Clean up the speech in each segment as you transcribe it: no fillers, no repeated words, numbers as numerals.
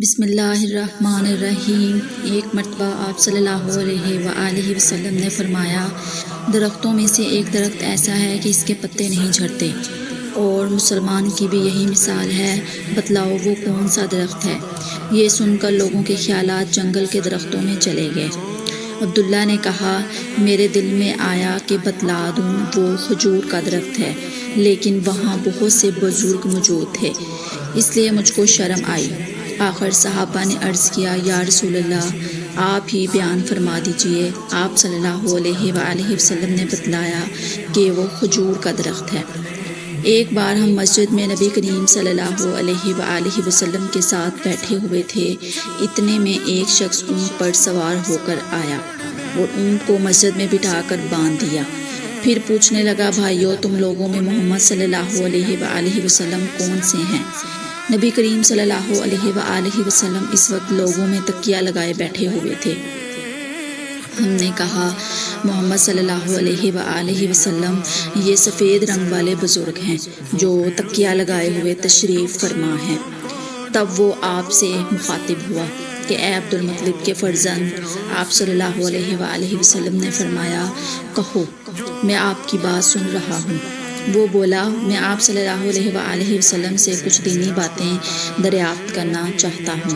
بسم اللہ الرحمن الرحیم۔ ایک مرتبہ آپ صلی اللہ علیہ وآلہ وسلم نے فرمایا، درختوں میں سے ایک درخت ایسا ہے کہ اس کے پتے نہیں جھڑتے، اور مسلمان کی بھی یہی مثال ہے، بتلاؤ وہ کون سا درخت ہے؟ یہ سن کر لوگوں کے خیالات جنگل کے درختوں میں چلے گئے۔ عبداللہ نے کہا، میرے دل میں آیا کہ بتلا دوں، وہ کھجور کا درخت ہے، لیکن وہاں بہت سے بزرگ موجود تھے، اس لیے مجھ کو شرم آئی۔ آخر صحابہ نے عرض کیا، یا رسول اللہ، آپ ہی بیان فرما دیجئے۔ آپ صلی اللہ علیہ وآلہ وسلم نے بتلایا کہ وہ کھجور کا درخت ہے۔ ایک بار ہم مسجد میں نبی کریم صلی اللہ علیہ وآلہ وسلم کے ساتھ بیٹھے ہوئے تھے، اتنے میں ایک شخص اونٹ پر سوار ہو کر آیا اور اونٹ کو مسجد میں بٹھا کر باندھ دیا۔ پھر پوچھنے لگا، بھائیو، تم لوگوں میں محمد صلی اللہ علیہ وآلہ وسلم کون سے ہیں؟ نبی کریم صلی اللہ علیہ وآلہ وسلم اس وقت لوگوں میں تکیہ لگائے بیٹھے ہوئے تھے۔ ہم نے کہا، محمد صلی اللہ علیہ وآلہ وسلم یہ سفید رنگ والے بزرگ ہیں جو تکیہ لگائے ہوئے تشریف فرما ہیں۔ تب وہ آپ سے مخاطب ہوا کہ اے عبد المطلب کے فرزند۔ آپ صلی اللہ علیہ وآلہ وسلم نے فرمایا، کہو، میں آپ کی بات سن رہا ہوں۔ وہ بولا، میں آپ صلی اللہ علیہ وآلہ وسلم سے کچھ دینی باتیں دریافت کرنا چاہتا ہوں،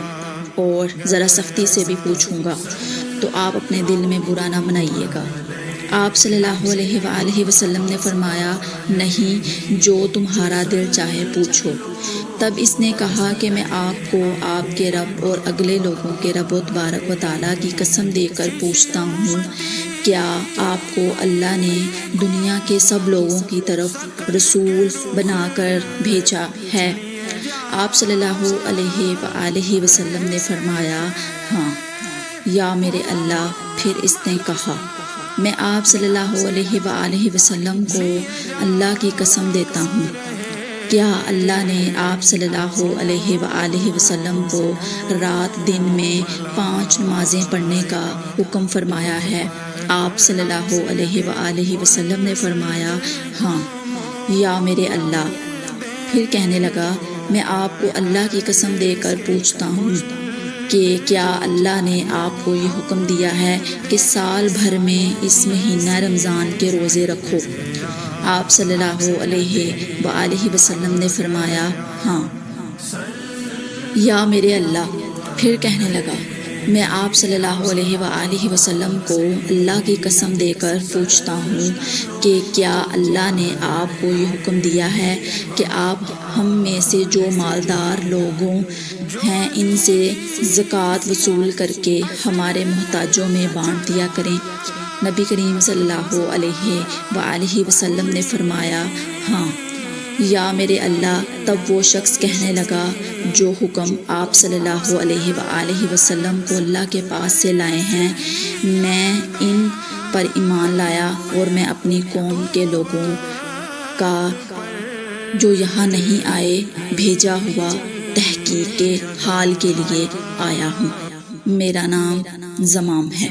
اور ذرا سختی سے بھی پوچھوں گا، تو آپ اپنے دل میں برا نہ منائیے گا۔ آپ صلی اللہ علیہ وآلہ وسلم نے فرمایا، نہیں، جو تمہارا دل چاہے پوچھو۔ تب اس نے کہا کہ میں آپ کو آپ کے رب اور اگلے لوگوں کے رب تبارک و تعالیٰ کی قسم دے کر پوچھتا ہوں، کیا آپ کو اللہ نے دنیا کے سب لوگوں کی طرف رسول بنا کر بھیجا ہے؟ آپ صلی اللہ علیہ وآلہ وسلم نے فرمایا، ہاں یا میرے اللہ۔ پھر اس نے کہا، میں آپ صلی اللہ علیہ وآلہ وسلم کو اللہ کی قسم دیتا ہوں، کیا اللہ نے آپ صلی اللہ علیہ وآلہ وسلم کو رات دن میں 5 نمازیں پڑھنے کا حکم فرمایا ہے؟ آپ صلی اللہ علیہ وآلہ وسلم نے فرمایا، ہاں یا میرے اللہ۔ پھر کہنے لگا، میں آپ کو اللہ کی قسم دے کر پوچھتا ہوں کہ کیا اللہ نے آپ کو یہ حکم دیا ہے کہ سال بھر میں اس مہینہ رمضان کے روزے رکھو؟ آپ صلی اللہ علیہ وآلہ وسلم نے فرمایا، ہاں یا میرے اللہ۔ پھر کہنے لگا، میں آپ صلی اللہ علیہ وآلہ وسلم کو اللہ کی قسم دے کر پوچھتا ہوں کہ کیا اللہ نے آپ کو یہ حکم دیا ہے کہ آپ ہم میں سے جو مالدار لوگوں ہیں ان سے زکوٰۃ وصول کر کے ہمارے محتاجوں میں بانٹ دیا کریں؟ نبی کریم صلی اللہ علیہ وآلہ وسلم نے فرمایا، ہاں یا میرے اللہ۔ تب وہ شخص کہنے لگا، جو حکم آپ صلی اللہ علیہ وآلہ وسلم کو اللہ کے پاس سے لائے ہیں، میں ان پر ایمان لایا، اور میں اپنی قوم کے لوگوں کا جو یہاں نہیں آئے بھیجا ہوا تحقیق کے حال کے لیے آیا ہوں۔ میرا نام زمام ہے۔